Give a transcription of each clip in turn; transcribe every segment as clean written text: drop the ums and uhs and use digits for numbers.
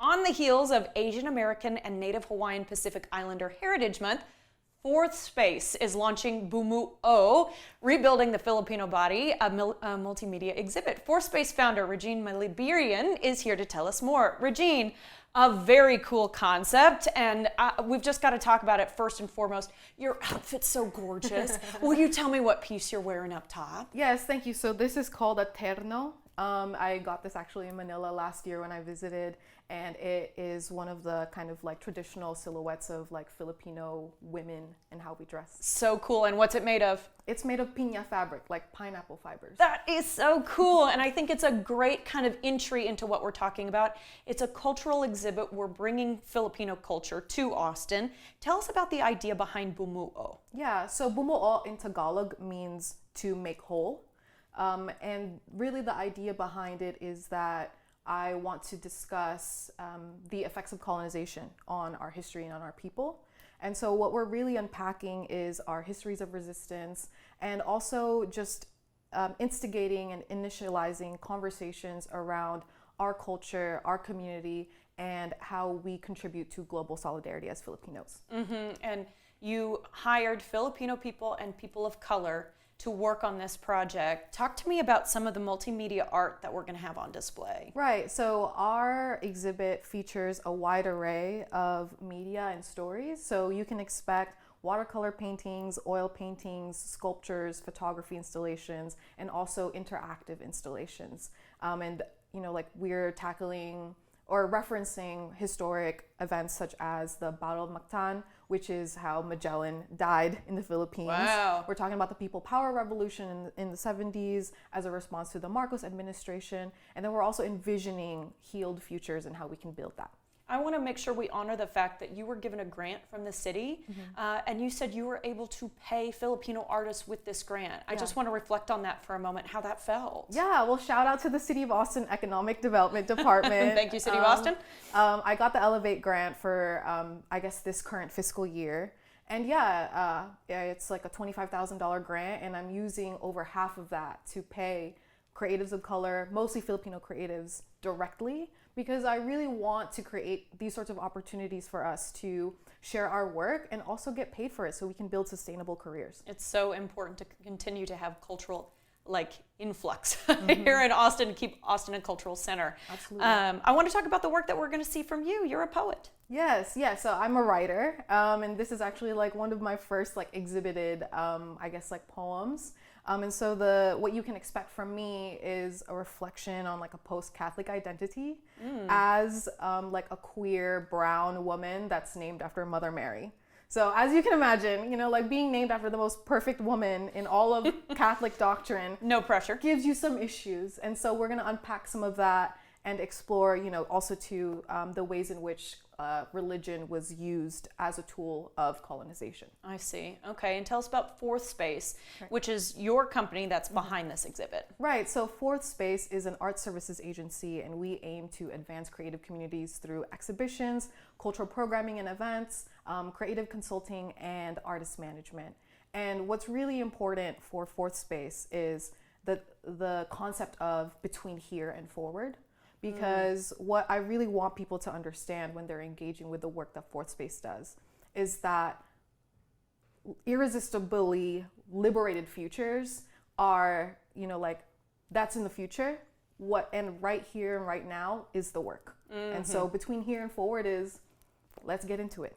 on the heels of Asian American and Native Hawaiian Pacific Islander Heritage Month, Fourth Space is launching BUMUO, Rebuilding the Filipino Body, a multimedia exhibit. Fourth Space founder Regine Malibirian is here to tell us more. Regine, a very cool concept, and we've just got to talk about it first and foremost. Your outfit's so gorgeous. Will you tell me what piece you're wearing up top? Yes, thank you. So this is called a terno. I got this actually in Manila last year when I visited, and it is one of the kind of like traditional silhouettes of like Filipino women and how we dress. So cool. And what's it made of? It's made of piña fabric, like pineapple fibers. That is so cool. And I think it's a great kind of entry into what we're talking about. It's a cultural exhibit. We're bringing Filipino culture to Austin. Tell us about the idea behind BUMUO. Yeah, so bumuo in Tagalog means to make whole. And really the idea behind it is that I want to discuss the effects of colonization on our history and on our people. And so what we're really unpacking is our histories of resistance, and also just instigating and initializing conversations around our culture, our community, and how we contribute to global solidarity as Filipinos. Mm-hmm. And you hired Filipino people and people of color to work on this project. Talk to me about some of the multimedia art that we're going to have on display. Right, so our exhibit features a wide array of media and stories. So you can expect watercolor paintings, oil paintings, sculptures, photography installations, and also interactive installations. And you know, like we're tackling or referencing historic events such as the Battle of Mactan, which is how Magellan died in the Philippines. Wow. We're talking about the People Power Revolution in the 70s as a response to the Marcos administration. And then we're also envisioning healed futures and how we can build that. I want to make sure we honor the fact that you were given a grant from the city, and you said you were able to pay Filipino artists with this grant. I just want to reflect on that for a moment, how that felt. Yeah, well, shout out to the City of Austin Economic Development Department. Thank you, City of Austin. I got the Elevate grant for, I guess, this current fiscal year. And yeah, it's like a $25,000 grant, and I'm using over half of that to pay creatives of color, mostly Filipino creatives, directly, because I really want to create these sorts of opportunities for us to share our work and also get paid for it so we can build sustainable careers. It's so important to continue to have cultural influx here in Austin, to keep Austin a cultural center. Absolutely. I want to talk about the work that we're going to see from you. You're a poet. Yes, so I'm a writer, and this is actually one of my first exhibited, poems. And so what you can expect from me is a reflection on a post-Catholic identity as a queer brown woman that's named after Mother Mary. So as you can imagine, being named after the most perfect woman in all of Catholic doctrine, no pressure, gives you some issues. And so we're going to unpack some of that and explore, also to the ways in which religion was used as a tool of colonization. I see. Okay, and tell us about Fourth Space, which is your company that's behind this exhibit. Right, so Fourth Space is an art services agency, and we aim to advance creative communities through exhibitions, cultural programming and events, creative consulting, and artist management. And what's really important for Fourth Space is the concept of between here and forward. Because what I really want people to understand when they're engaging with the work that Fourth Space does is that irresistibly liberated futures are, that's in the future. And right here and right now is the work. And so between here and forward is, let's get into it,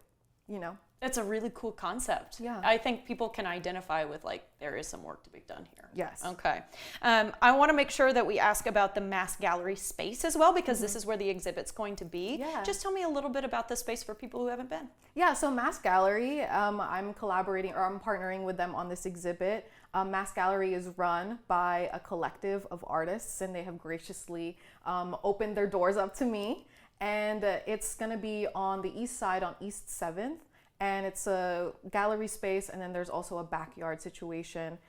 It's a really cool concept. Yeah. I think people can identify with there is some work to be done here. Yes. Okay. I want to make sure that we ask about the Mass Gallery space as well, because this is where the exhibit's going to be. Yeah. Just tell me a little bit about the space for people who haven't been. Yeah, so Mass Gallery, I'm partnering with them on this exhibit. Mass Gallery is run by a collective of artists, and they have graciously opened their doors up to me. And it's going to be on the east side on East 7th. And it's a gallery space, and then there's also a backyard situation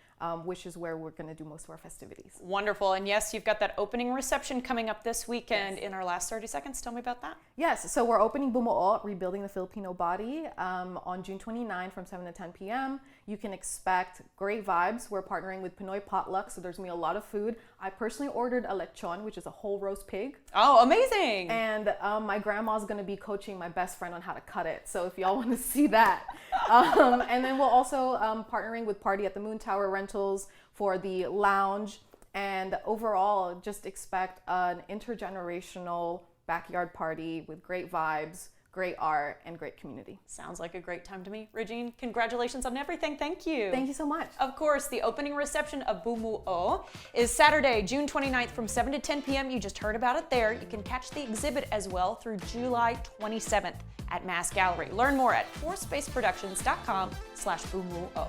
which is where we're going to do most of our festivities. Wonderful. And yes, you've got that opening reception coming up this weekend. In our last 30 seconds. Tell me about that. Yes, so we're opening BUMUO, Rebuilding the Filipino Body, on June 29 from 7 to 10 p.m. You can expect great vibes. We're partnering with Pinoy Potluck, so there's going to be a lot of food. I personally ordered a lechon, which is a whole roast pig. Oh, amazing. And my grandma's going to be coaching my best friend on how to cut it. So if y'all want to see that. And then we'll also partnering with Party at the Moon Tower Rentals for the lounge. And overall, just expect an intergenerational backyard party with great vibes, great art, and great community. Sounds like a great time to me. Regine, congratulations on everything. Thank you. Thank you so much. Of course, the opening reception of BUMUO is Saturday, June 29th from 7 to 10 p.m. You just heard about it there. You can catch the exhibit as well through July 27th at Mass Gallery. Learn more at fourspaceproductions.com/BUMUO.